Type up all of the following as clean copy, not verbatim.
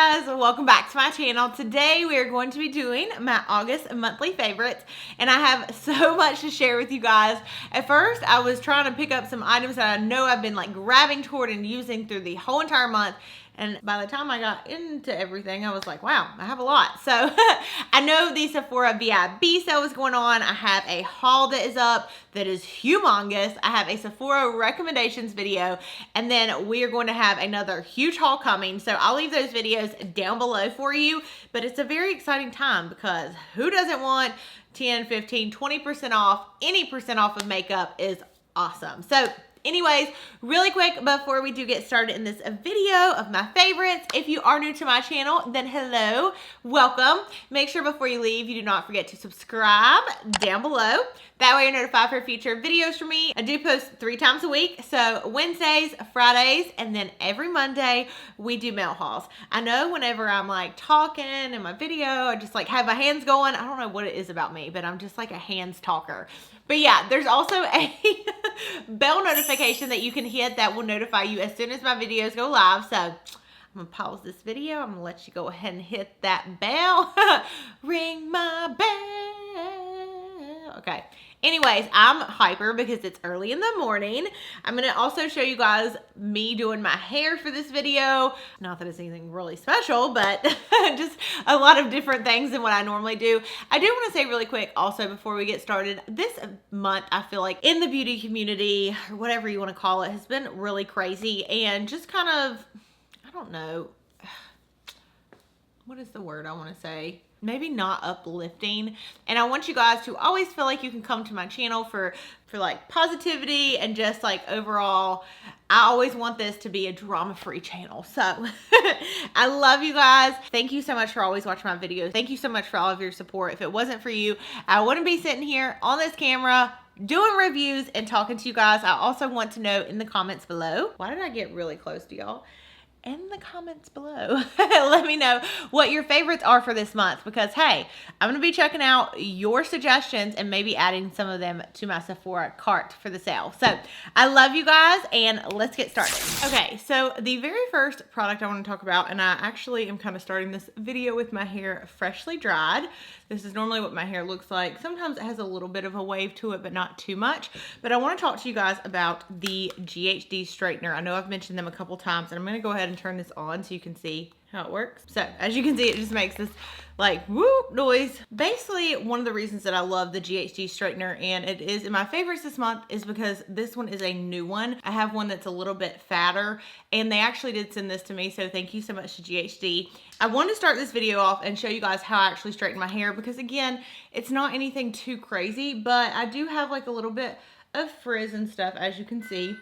guys, welcome back to my channel. Today we are going to be doing my August monthly favorites, and I have so much to share with you guys. At first I was trying to pick up some items that I know I've been like grabbing toward and using through the whole entire month, and by the time I got into everything I was like, wow, I have a lot. So I know the Sephora VIB sale is going on. I have a haul that is up that is humongous. I have a Sephora recommendations video, and then we are going to have another huge haul coming. So I'll leave those videos down below for you, but it's a very exciting time because who doesn't want 10, 15, 20% off? Any percent off of makeup is awesome. So anyways, really quick before we do get started in this video of my favorites, if you are new to my channel, then hello, welcome. Make sure before you leave, you do not forget to subscribe down below. That way you're notified for future videos from me. I do post 3 times a week, so Wednesdays, Fridays, and then every Monday we do mail hauls. I know whenever I'm like talking in my video, I just like have my hands going. I don't know what it is about me, but I'm just like a hands talker. But yeah, there's also a bell notification that you can hit that will notify you as soon as my videos go live. So I'm gonna pause this video. I'm gonna let you go ahead and hit that bell. Ring my bell. Okay. Anyways, I'm hyper because it's early in the morning. I'm going to also show you guys me doing my hair for this video. Not that it's anything really special, but just a lot of different things than what I normally do. I do want to say really quick also before we get started, this month I feel like in the beauty community, or whatever you want to call it, has been really crazy and just kind of, I don't know, what is the word I want to say? Maybe not uplifting. And I want you guys to always feel like you can come to my channel for like positivity and just like overall, I always want this to be a drama-free channel. So I love you guys. Thank you so much for always watching my videos. Thank you so much for all of your support. If it wasn't for you, I wouldn't be sitting here on this camera doing reviews and talking to you guys. I also want to know in the comments below, why did I get really close to y'all? In the comments below, let me know what your favorites are for this month, because hey, I'm going to be checking out your suggestions and maybe adding some of them to my Sephora cart for the sale. So I love you guys and let's get started. Okay, so the very first product I want to talk about, and I actually am kind of starting this video with my hair freshly dried. This is normally what my hair looks like. Sometimes it has a little bit of a wave to it, but not too much. But I want to talk to you guys about the GHD straightener. I know I've mentioned them a couple times, and I'm going to go ahead and turn this on so you can see how it works. So as you can see, it just makes this like whoop noise. Basically, one of the reasons that I love the GHD straightener, and it is in my favorites this month, is because this one is a new one. I have one that's a little bit fatter, and they actually did send this to me, so thank you so much to GHD. I wanted to start this video off and show you guys how I actually straighten my hair, because again, it's not anything too crazy, but I do have like a little bit of frizz and stuff, as you can see.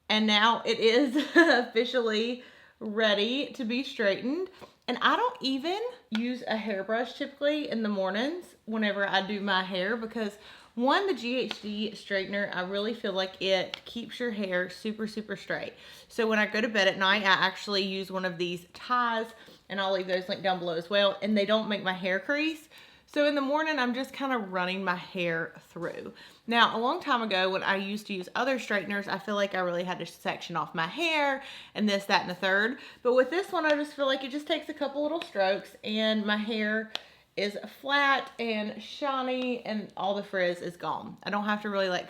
And now it is officially ready to be straightened. And I don't even use a hairbrush typically in the mornings whenever I do my hair, because one, the GHD straightener, I really feel like it keeps your hair super, super straight. So when I go to bed at night, I actually use one of these ties, and I'll leave those linked down below as well, and they don't make my hair crease. So in the morning, I'm just kind of running my hair through. Now, a long time ago, when I used to use other straighteners, I feel like I really had to section off my hair and this, that, and the third. But with this one, I just feel like it just takes a couple little strokes and my hair is flat and shiny and all the frizz is gone. I don't have to really like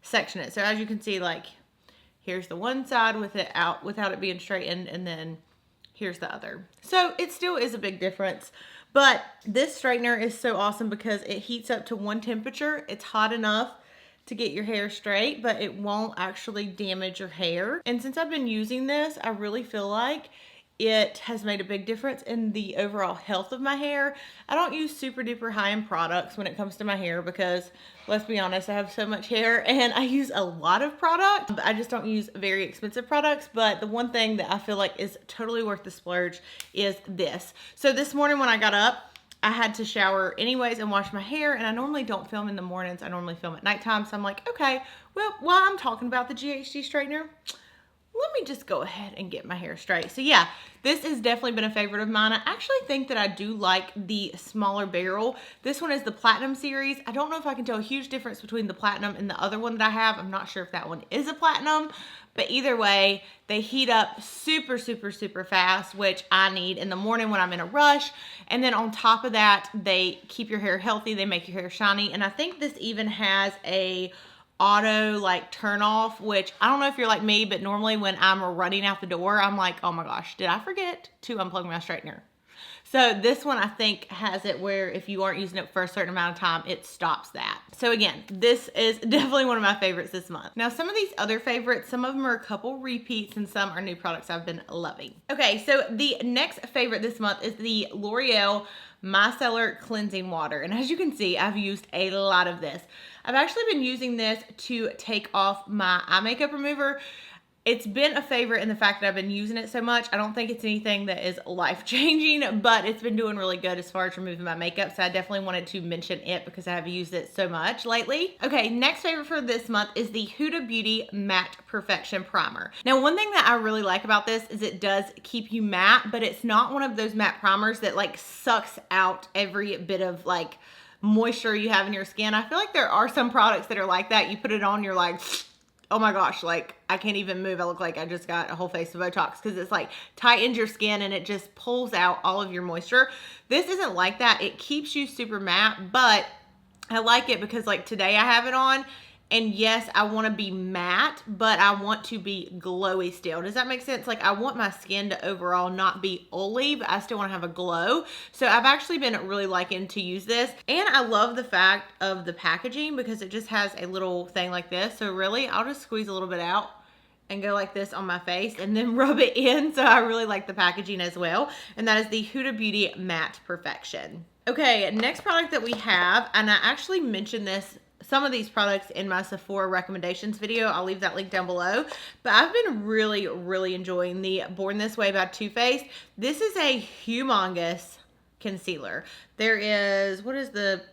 section it. So as you can see, like here's the one side with it out without it being straightened, and then here's the other. So it still is a big difference. But this straightener is so awesome because it heats up to one temperature. It's hot enough to get your hair straight, but it won't actually damage your hair. And since I've been using this, I really feel like it has made a big difference in the overall health of my hair. I don't use super duper high-end products when it comes to my hair because, let's be honest, I have so much hair and I use a lot of product. I just don't use very expensive products, but the one thing that I feel like is totally worth the splurge is this. So this morning when I got up, I had to shower anyways and wash my hair, and I normally don't film in the mornings. I normally film at nighttime, so I'm like, okay, well, while I'm talking about the GHD straightener, let me just go ahead and get my hair straight. So yeah, this has definitely been a favorite of mine. I actually think that I do like the smaller barrel. This one is the Platinum series. I don't know if I can tell a huge difference between the Platinum and the other one that I have. I'm not sure if that one is a Platinum, but either way, they heat up super, super, super fast, which I need in the morning when I'm in a rush. And then on top of that, they keep your hair healthy. They make your hair shiny. And I think this even has a auto like turn off, which I don't know if you're like me, but normally when I'm running out the door, I'm like, oh my gosh, did I forget to unplug my straightener? So this one I think has it where if you aren't using it for a certain amount of time, it stops that. So again, this is definitely one of my favorites this month. Now some of these other favorites, some of them are a couple repeats and some are new products I've been loving. Okay, so the next favorite this month is the L'Oreal Micellar Cleansing Water. And as you can see, I've used a lot of this. I've actually been using this to take off my eye makeup remover. It's been a favorite in the fact that I've been using it so much. I don't think it's anything that is life-changing, but it's been doing really good as far as removing my makeup. So I definitely wanted to mention it because I have used it so much lately. Okay, next favorite for this month is the Huda Beauty Matte Perfection Primer. Now, one thing that I really like about this is it does keep you matte, but it's not one of those matte primers that like sucks out every bit of like moisture you have in your skin. I feel like there are some products that are like that. You put it on, you're like, oh my gosh, like I can't even move. I look like I just got a whole face of Botox because it's like tightens your skin and it just pulls out all of your moisture. This isn't like that. It keeps you super matte, but I like it because like today I have it on. And yes, I want to be matte, but I want to be glowy still. Does that make sense? Like I want my skin to overall not be oily, but I still want to have a glow. So I've actually been really liking to use this. And I love the fact of the packaging because it just has a little thing like this. So really, I'll just squeeze a little bit out and go like this on my face and then rub it in. So I really like the packaging as well. And that is the Huda Beauty Matte Perfection. Okay, next product that we have, and I actually mentioned this some of these products in my Sephora recommendations video. I'll leave that link down below. But I've been really, really enjoying the Born This Way by Too Faced. This is a humongous concealer. There is,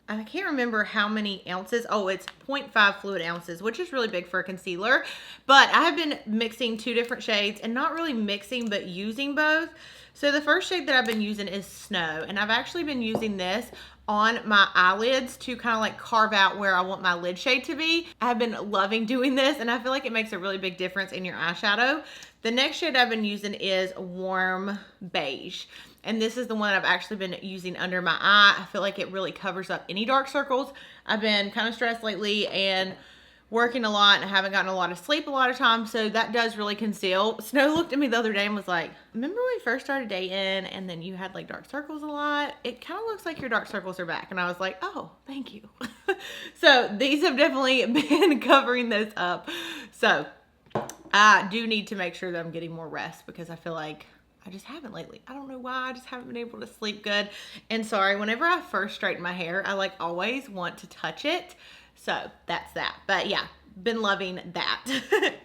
I can't remember how many ounces. Oh, it's 0.5 fluid ounces, which is really big for a concealer. But I have been mixing two different shades and not really mixing, but using both. So the first shade that I've been using is Snow. And I've actually been using this on my eyelids to kind of like carve out where I want my lid shade to be. I've been loving doing this and I feel like it makes a really big difference in your eyeshadow. The next shade I've been using is Warm Beige. And this is the one I've actually been using under my eye. I feel like it really covers up any dark circles. I've been kind of stressed lately and working a lot and I haven't gotten a lot of sleep a lot of times, so that does really conceal. Snow looked at me the other day and was like, remember when we first started dating and then you had like dark circles a lot? It kind of looks like your dark circles are back. And I was like, oh, thank you. So these have definitely been covering those up. So I do need to make sure that I'm getting more rest because I feel like I just haven't lately. I don't know why. I just haven't been able to sleep good. And sorry, whenever I first straighten my hair, I like always want to touch it. So that's that. But yeah, been loving that.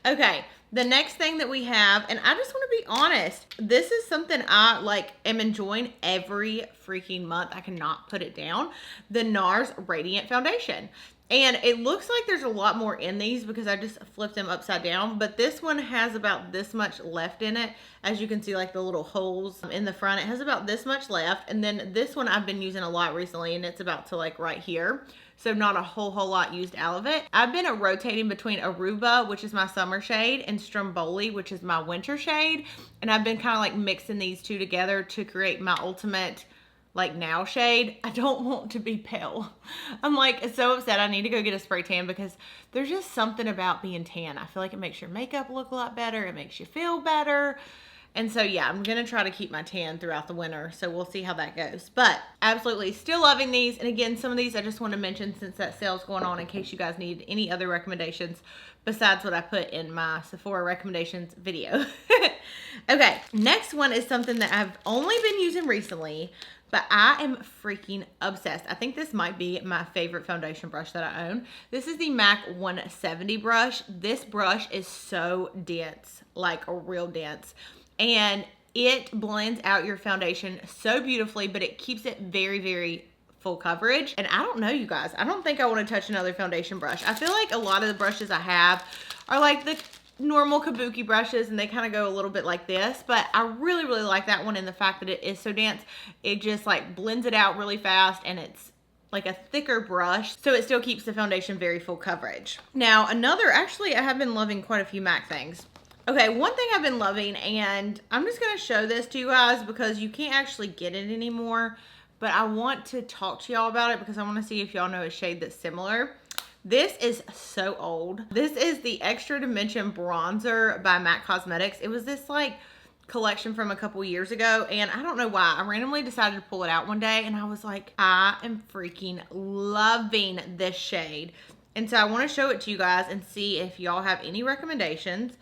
Okay, the next thing that we have, and I just want to be honest, this is something I like am enjoying every freaking month. I cannot put it down. The Nars Radiant Foundation. And it looks like there's a lot more in these because I just flipped them upside down. But this one has about this much left in it. As you can see, like the little holes in the front, it has about this much left. And then this one I've been using a lot recently and it's about to like right here. So not a whole lot used out of it. I've been rotating between Aruba, which is my summer shade, and Stromboli, which is my winter shade. And I've been kind of like mixing these two together to create my ultimate like now shade. I don't want to be pale. I'm like so upset. I need to go get a spray tan because there's just something about being tan. I feel like it makes your makeup look a lot better. It makes you feel better. And so yeah, I'm gonna try to keep my tan throughout the winter. So we'll see how that goes. But absolutely still loving these. And again, some of these I just want to mention since that sale's going on in case you guys need any other recommendations besides what I put in my Sephora recommendations video. Okay, next one is something that I've only been using recently, but I am freaking obsessed. I think this might be my favorite foundation brush that I own. This is the MAC 170 brush. This brush is so dense, like real dense. And it blends out your foundation so beautifully, but it keeps it very, very full coverage. And I don't know, you guys, I don't think I want to touch another foundation brush. I feel like a lot of the brushes I have are like the normal kabuki brushes, and they kind of go a little bit like this, but I really, really like that one in the fact that it is so dense. It just like blends it out really fast, and it's like a thicker brush, so it still keeps the foundation very full coverage. Now actually I have been loving quite a few MAC things. Okay, one thing I've been loving, and I'm just gonna show this to you guys because you can't actually get it anymore, but I want to talk to y'all about it because I want to see if y'all know a shade that's similar. This is so old. This is the Extra Dimension Bronzer by Becca Cosmetics. It was this like collection from a couple years ago, and I don't know why. I randomly decided to pull it out one day, and I was like, I am freaking loving this shade. And so I want to show it to you guys and see if y'all have any recommendations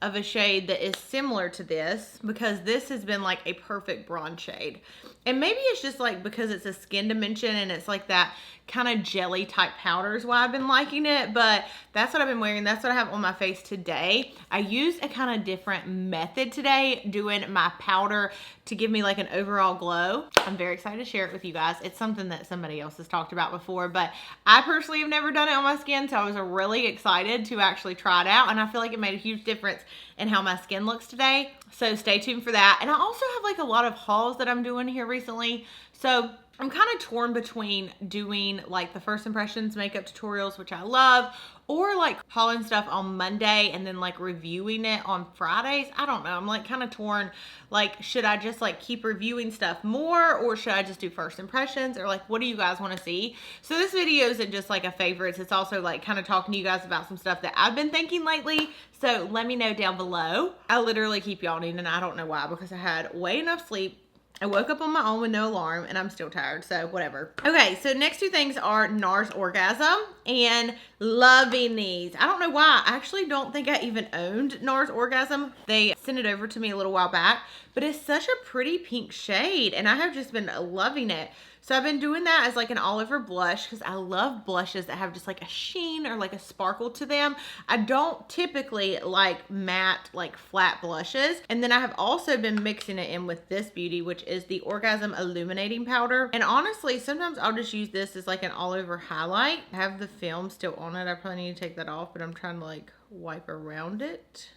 of a shade that is similar to this, because this has been like a perfect bronze shade. And maybe it's just like because it's a Skin Dimension and it's like that kind of jelly type powder is why I've been liking it, but that's what I've been wearing. That's what I have on my face today. I used a kind of different method today, doing my powder to give me like an overall glow. I'm very excited to share it with you guys. It's something that somebody else has talked about before, but I personally have never done it on my skin, so I was really excited to actually try it out, and I feel like it made a huge difference in how my skin looks today. So stay tuned for that. And I also have like a lot of hauls that I'm doing here recently, so I'm kind of torn between doing like the first impressions makeup tutorials, which I love, or like hauling stuff on Monday and then like reviewing it on Fridays. I don't know. I'm like kind of torn. Like, should I just like keep reviewing stuff more, or should I just do first impressions, or like, what do you guys want to see? So this video isn't just like a favorites. It's also like kind of talking to you guys about some stuff that I've been thinking lately. So let me know down below. I literally keep yawning, and I don't know why, because I had way enough sleep. I woke up on my own with no alarm, and I'm still tired, so whatever. Okay, so next two things are Nars Orgasm, and loving these. I don't know why. I actually don't think I even owned Nars Orgasm. They sent it over to me a little while back, but it's such a pretty pink shade, and I have just been loving it. So I've been doing that as like an all over blush, because I love blushes that have just like a sheen or like a sparkle to them. I don't typically like matte, like flat blushes. And then I have also been mixing it in with this beauty, which is the Orgasm Illuminating Powder. And honestly, sometimes I'll just use this as like an all over highlight. I have the film still on it. I probably need to take that off, but I'm trying to like wipe around it.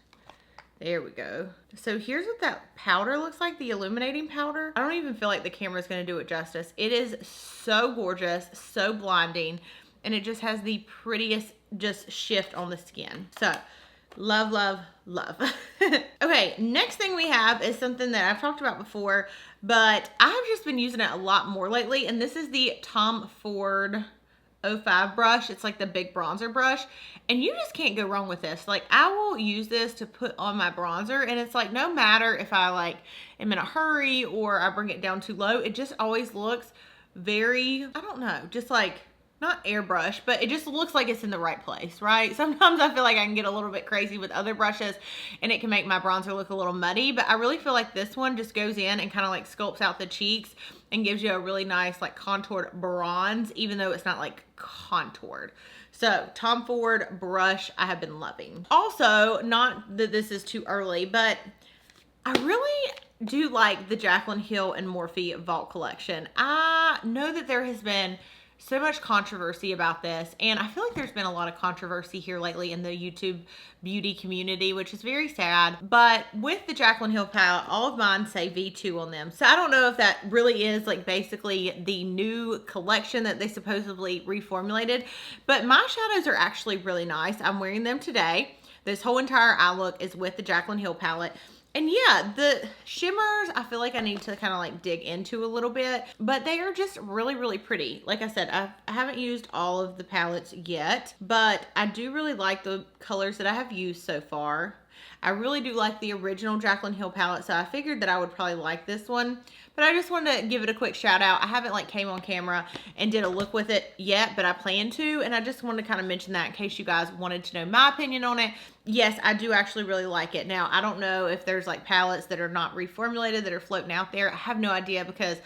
There we go. So here's what that powder looks like, the illuminating powder. I don't even feel like the camera is going to do it justice. It is so gorgeous, so blinding, and it just has the prettiest just shift on the skin. So love, love, love. Okay, next thing we have is something that I've talked about before, but I've just been using it a lot more lately, and this is the Tom Ford 05 brush. It's like the big bronzer brush, and you just can't go wrong with this. Like, I will use this to put on my bronzer, and it's like no matter if I like am in a hurry or I bring it down too low, it just always looks very, I don't know, just like not airbrush, but it just looks like it's in the right place, right? Sometimes I feel like I can get a little bit crazy with other brushes and it can make my bronzer look a little muddy, but I really feel like this one just goes in and kind of like sculpts out the cheeks and gives you a really nice like contoured bronze, even though it's not like contoured. So Tom Ford brush I have been loving. Also, not that this is too early, but I really do like the Jaclyn Hill and Morphe Vault collection. I know that there has been so much controversy about this, and I feel like there's been a lot of controversy here lately in the YouTube beauty community, which is very sad. But with the Jaclyn Hill palette, all of mine say V2 on them, so I don't know if that really is like basically the new collection that they supposedly reformulated, but my shadows are actually really nice. I'm wearing them today. This whole entire eye look is with the Jaclyn Hill palette. And yeah, the shimmers, I feel like I need to kind of like dig into a little bit, but they are just really, really pretty. Like I said, I haven't used all of the palettes yet, but I do really like the colors that I have used so far. I really do like the original Jaclyn Hill palette, so I figured that I would probably like this one. But I just wanted to give it a quick shout out. I haven't like came on camera and did a look with it yet, but I plan to, and I just wanted to kind of mention that in case you guys wanted to know my opinion on it. Yes, I do actually really like it. Now, I don't know if there's like palettes that are not reformulated that are floating out there. I have no idea, because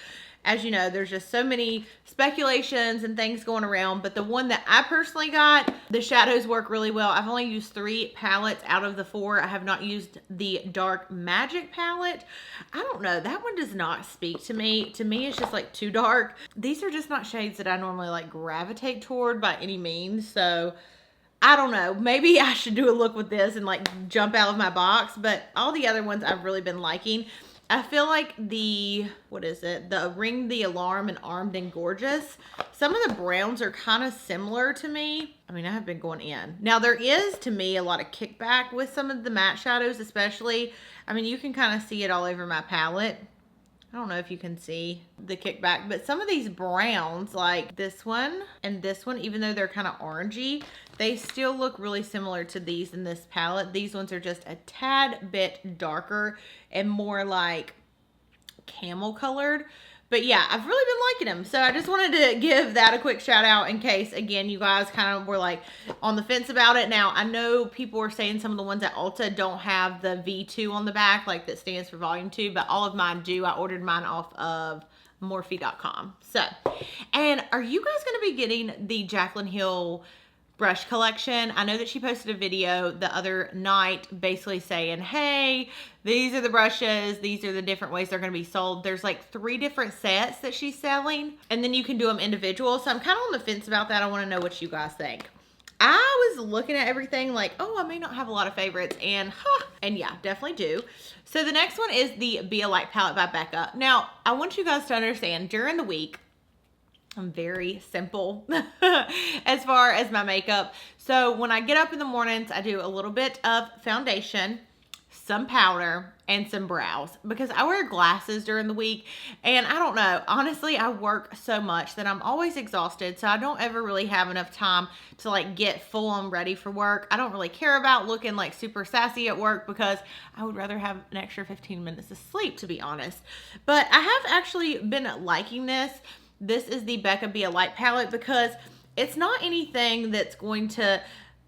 as you know, there's just so many speculations and things going around, but the one that I personally got, the shadows work really well. I've only used 3 palettes out of the 4. I have not used the Dark Magic palette. I don't know, that one does not speak to me. To me, it's just like too dark. These are just not shades that I normally like gravitate toward by any means, so I don't know. Maybe I should do a look with this and like jump out of my box. But all the other ones I've really been liking. I feel like the, what is it? The Ring the Alarm and Armed and Gorgeous. Some of the browns are kind of similar to me. I mean, I have been going in. Now, there is, to me, a lot of kickback with some of the matte shadows, especially. I mean, you can kind of see it all over my palette. I don't know if you can see the kickback, but some of these browns, like this one and this one, even though they're kind of orangey, they still look really similar to these in this palette. These ones are just a tad bit darker and more like camel colored. But yeah, I've really been liking them. So I just wanted to give that a quick shout out in case, again, you guys kind of were like on the fence about it. Now, I know people are saying some of the ones at Ulta don't have the V2 on the back, like that stands for volume 2, but all of mine do. I ordered mine off of Morphe.com. So, and are you guys going to be getting the Jaclyn Hill brush collection? I know that she posted a video the other night basically saying, hey, these are the brushes, these are the different ways they're going to be sold. There's like 3 different sets that she's selling, and then you can do them individual. So I'm kind of on the fence about that. I want to know what you guys think. I was looking at everything like, oh, I may not have a lot of favorites, and yeah, definitely do. So the next one is the Be a Light palette by Becca. Now, I want you guys to understand, during the week, I'm very simple as far as my makeup. So when I get up in the mornings, I do a little bit of foundation, some powder, and some brows, because I wear glasses during the week. And I don't know, honestly, I work so much that I'm always exhausted. So I don't ever really have enough time to like get full on ready for work. I don't really care about looking like super sassy at work because I would rather have an extra 15 minutes of sleep, to be honest. But I have actually been liking this. This is the Becca Be a Light palette because it's not anything that's going to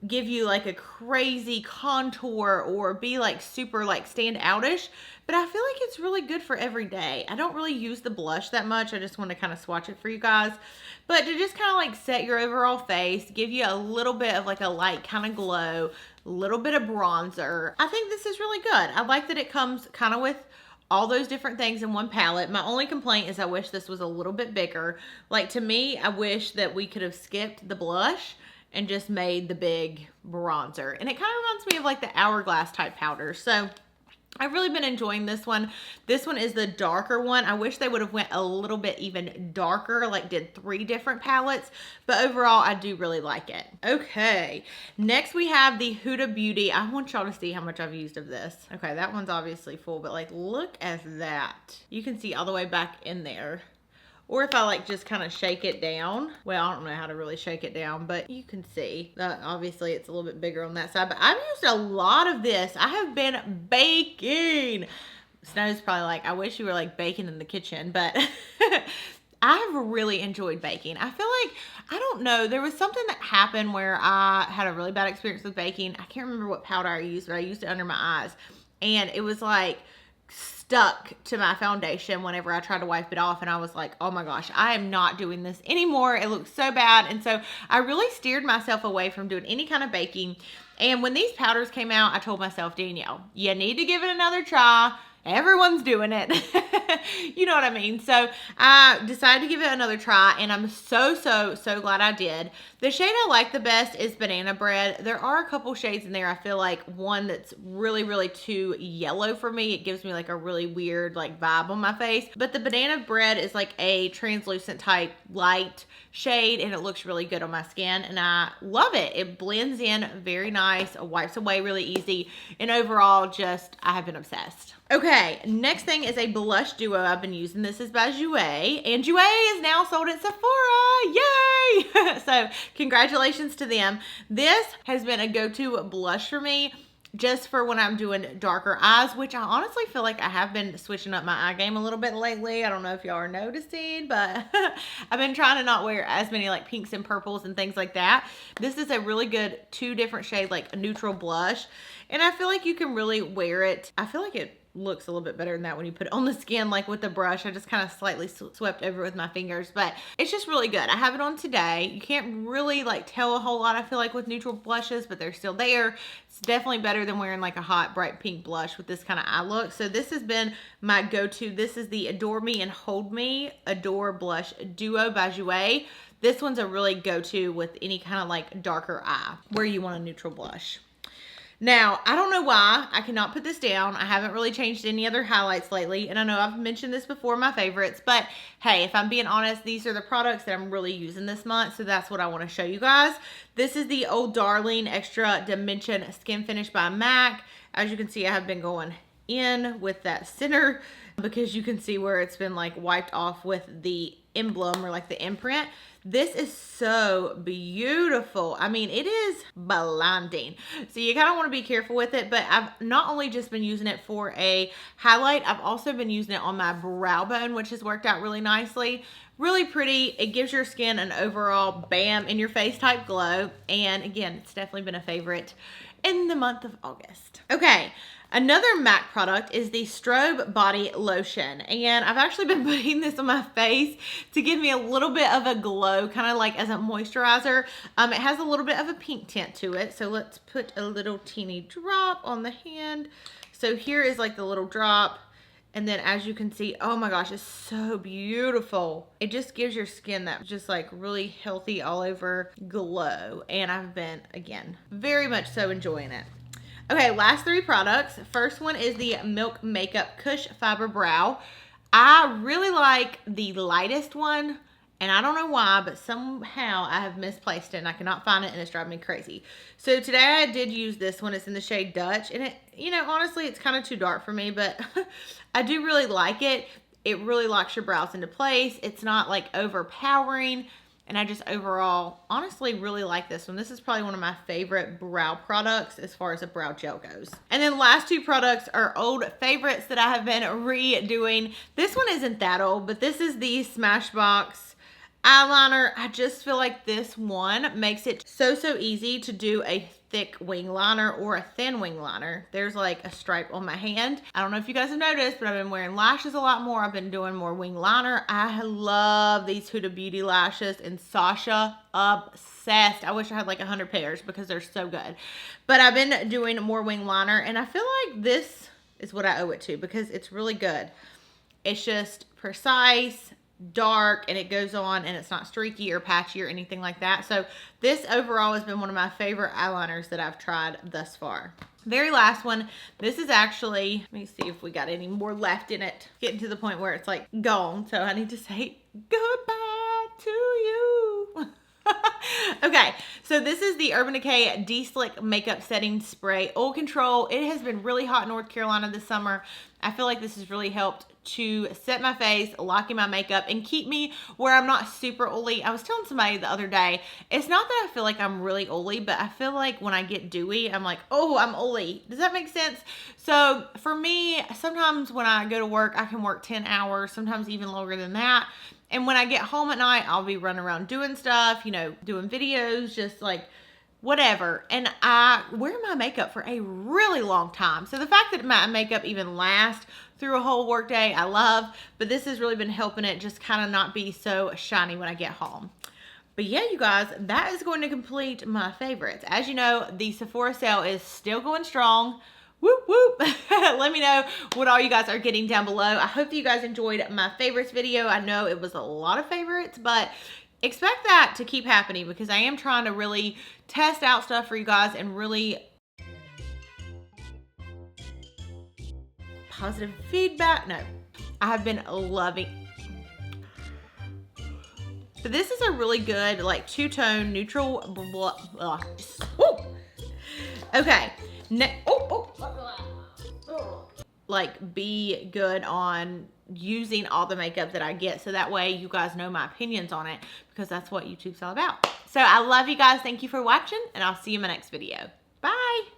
give you like a crazy contour or be like super like stand outish, but I feel like it's really good for every day. I don't really use the blush that much. I just want to kind of swatch it for you guys, but to just kind of like set your overall face, give you a little bit of like a light kind of glow, a little bit of bronzer. I think this is really good. I like that it comes kind of with all those different things in one palette. My only complaint is I wish this was a little bit bigger. Like, to me, I wish that we could have skipped the blush and just made the big bronzer. And it kind of reminds me of like the Hourglass type powder. So I've really been enjoying this one. This one is the darker one. I wish they would have went a little bit even darker, like did 3 different palettes, but overall I do really like it. Okay, next we have the Huda Beauty. I want y'all to see how much I've used of this. Okay, that one's obviously full, but like look at that. You can see all the way back in there. Or if I like just kind of shake it down. Well, I don't know how to really shake it down, but you can see that obviously it's a little bit bigger on that side. But I've used a lot of this. I have been baking. Snow's probably like, I wish you were like baking in the kitchen, but I've really enjoyed baking. I feel like, I don't know, there was something that happened where I had a really bad experience with baking. I can't remember what powder I used, but I used it under my eyes. And it was like stuck to my foundation whenever I tried to wipe it off, and I was like, oh my gosh, I am not doing this anymore. It looks so bad. And so I really steered myself away from doing any kind of baking. And when these powders came out, I told myself, Danielle, you need to give it another try. Everyone's doing it. You know what I mean? So I decided to give it another try, and I'm so glad I did. The shade I like the best is Banana Bread. There are a couple shades in there. I feel like one that's really too yellow for me. It gives me like a really weird like vibe on my face. But the Banana Bread is like a translucent type light shade, and it looks really good on my skin, and I love it. It blends in very nice, wipes away really easy, and overall just I have been obsessed. Okay, next thing is a blush duo I've been using. This is by Jouer, and Jouer is now sold at Sephora. Yay! So congratulations to them. This has been a go-to blush for me, just for when I'm doing darker eyes, which I honestly feel like I have been switching up my eye game a little bit lately. I don't know if y'all are noticing, but I've been trying to not wear as many like pinks and purples and things like that. This is a really good 2 different shade, like a neutral blush, and I feel like you can really wear it. I feel like it looks a little bit better than that when you put it on the skin, like with the brush. I just kind of slightly swept over it with my fingers, but it's just really good. I have it on today. You can't really like tell a whole lot, I feel like, with neutral blushes, but they're still there. It's definitely better than wearing like a hot bright pink blush with this kind of eye look. So this has been my go-to. This is the Adore Me and Hold Me Adore Blush Duo by Jouer. this one's a really go-to with any kind of like darker eye where you want a neutral blush. Now, I don't know why I cannot put this down. I haven't really changed any other highlights lately. And I know I've mentioned this before, my favorites. But hey, if I'm being honest, these are the products that I'm really using this month. So that's what I want to show you guys. This is the Old Darling Extra Dimension Skin Finish by MAC. As you can see, I have been going in with that center because you can see where it's been like wiped off with the emblem or like the imprint. This is so beautiful. I mean, it is blinding. So you kind of want to be careful with it, but I've not only just been using it for a highlight, I've also been using it on my brow bone, which has worked out really nicely. Really pretty. It gives your skin an overall bam in your face type glow. And again, it's definitely been a favorite in the month of August. Okay. Another MAC product is the Strobe Body Lotion, and I've actually been putting this on my face to give me a little bit of a glow, kind of like as a moisturizer. It has a little bit of a pink tint to it, so let's put a little teeny drop on the hand. So here is like the little drop, and then as you can see, oh my gosh, it's so beautiful. It just gives your skin that just like really healthy all over glow, and I've been, again, very much so enjoying it. Okay, last three products. First one is the Milk Makeup Cush Fiber Brow. I really like the lightest one, and I don't know why, but somehow I have misplaced it and I cannot find it, and it's driving me crazy. So today I did use this one. It's in the shade Dutch, and it, you know, honestly, it's kind of too dark for me, but I do really like it. It really locks your brows into place. It's not like overpowering. And I just overall, honestly, really like this one. This is probably one of my favorite brow products as far as a brow gel goes. And then last two products are old favorites that I have been redoing. This one isn't that old, but this is the Smashbox eyeliner. I just feel like this one makes it so easy to do a thick wing liner or a thin wing liner. There's like a stripe on my hand. I don't know if you guys have noticed, but I've been wearing lashes a lot more. I've been doing more wing liner. I love these Huda Beauty lashes, and Sasha, obsessed. I wish I had like 100 pairs because they're so good. But I've been doing more wing liner, and I feel like this is what I owe it to because it's really good. It's just precise, dark, and it goes on, and it's not streaky or patchy or anything like that. So this overall has been one of my favorite eyeliners that I've tried thus far. Very last one. This is actually, let me see if we got any more left in it. Getting to the point where it's like gone, so I need to say goodbye to you. Okay, so this is the Urban Decay De-Slick Makeup Setting Spray Oil Control. It has been really hot in North Carolina this summer. I feel like this has really helped to set my face, lock in my makeup, and keep me where I'm not super oily. I was telling somebody the other day, it's not that I feel like I'm really oily, but I feel like when I get dewy, I'm like, oh, I'm oily. Does that make sense? So for me, sometimes when I go to work, I can work 10 hours, sometimes even longer than that. And when I get home at night, I'll be running around doing stuff, you know, doing videos, just like whatever. And I wear my makeup for a really long time. So the fact that my makeup even lasts through a whole work day, I love. But this has really been helping it just kind of not be so shiny when I get home. But yeah, you guys, that is going to complete my favorites. As you know, the Sephora sale is still going strong. Whoop, whoop. Let me know what all you guys are getting down below. I hope you guys enjoyed my favorites video. I know it was a lot of favorites, but expect that to keep happening because I am trying to really test out stuff for you guys and really positive feedback. No, I have been loving. So this is a really good like two-tone neutral. Okay. Like be good on using all the makeup that I get so that way you guys know my opinions on it because that's what YouTube's all about. So I love you guys. Thank you for watching, and I'll see you in my next video. Bye.